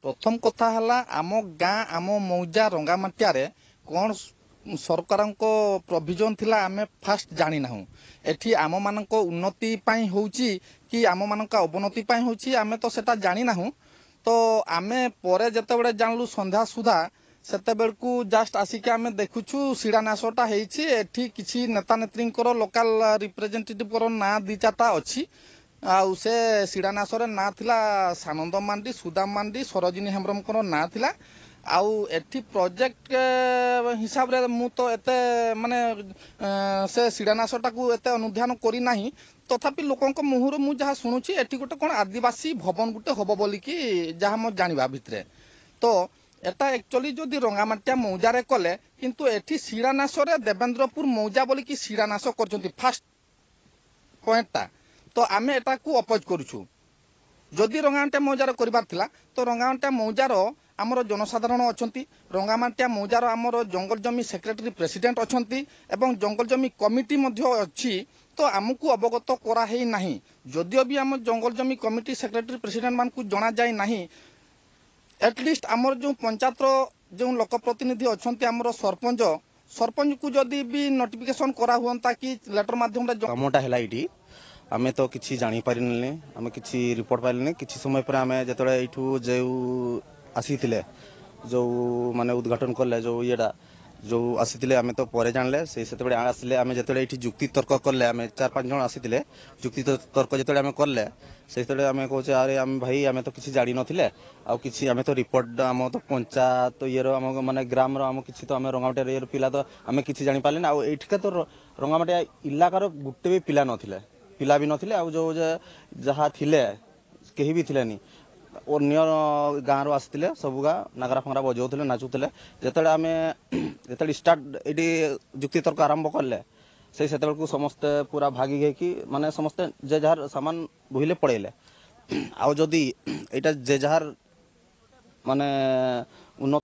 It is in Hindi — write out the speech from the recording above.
प्रथम कथा है आम गाँ आम मौजा रंगामाटिया कौन सरकार प्रोविजन थिला आमे फास्ट जानी ना एठी आम मान उन्नति होउची कि आम मान अवनति होउची आमे तो सेटा जानी ना तो आमे परे जेतेबेले जानलु संध्या सुधा सेते बेलकू जस्ट आसिक आमे देखुछु शिलान्यासटा हेइची एठी किछि नेता नेत्रींकर लोकल रिप्रेजेंटेटिव ना दी चारटा अछि आउ से शिलान्यास ना थिला सानंद मांडी सुदाम मांडी सरोजिनी हेम्ब्रम ना थिला आउ एठी प्रोजेक्ट हिसाब रे मु तो एते माने से शिलान्यासटा को एते अनुध्यान करी नाही तथापि लोकंक मुहुर मु जहा सुनुची एठी गोटे कोन आदिवासी भवन गोटे हबो बोली कि जहा म जानिबा भितरे तो एटा एक्चुअली जदि रंगामाटिया मौजारे कले किंतु एठी शिलान्यास रे देवेंद्रपुर मौजा बोली कि शिलान्यास करचंती फास्ट पॉइंटटा तो आमे एटा को अपोज करूछु जदि रंगामाटिया मौजार करबार थिला तो रंगामाटिया मौजार आमर जनसाधारण अछंती रंगामाटिया मौजार आमर जंगल जमी सेक्रेटरी प्रेसिडेंट अछंती एवं जंगल जमी कमिटी मध्य अछि तो आमको अवगत करा हेई नाही जदियो भी आम जंगल जमी कमिटी सेक्रेटरी प्रेसिडेंट मान को जना जाय नाही एटलिस्ट आमर जो पंचायत जो लोक प्रतिनिधि अछंती आमर सरपंच सरपंच को जदि भी नोटिफिकेशन करा हुंता कि लेटर माध्यम रे कामटा हैला इटी आमे तो किछि जानि पारिनले आमे किछि रिपोर्ट पाइलने किछि समय पर आमे जतले इठू जे आसीथिले जो माने उद्घाटन करले जो येडा जो आसीथिले आमे तो परे जानले से सेतबे आसीले आमे जतले इठी जुक्ति तर्क करले आमे 4-5 जण आसीथिले जुक्ति तर्क जतले आमे करले सेतले आमे कहचे अरे आमे भाई आमे तो किछि जानि नथिले आ किछि आमे तो रिपोर्ट आम तो पंचायत येरो आम माने ग्राम रो आम किछि तो आमे रंगामाटिया येरो पिला तो आमे किछि जानि पाले ना आ एठिका तो रंगामाटिया इलाकार गुटे भी पिला नथिले पिला भी नथिले आ जो जहा थिले केही भी थिलेनी अन्य गाँव आसते सब गाँ नागरा फंगरा बजाऊले नाचुले जिते आम जो स्टार्ट ये जुक्ति तर्क आरंभ कले से समस्ते पूरा भागी गई माने समस्ते जे जार सामान बोहिले पड़ेले आउ जदि यहाँ जे जार माने उन्नत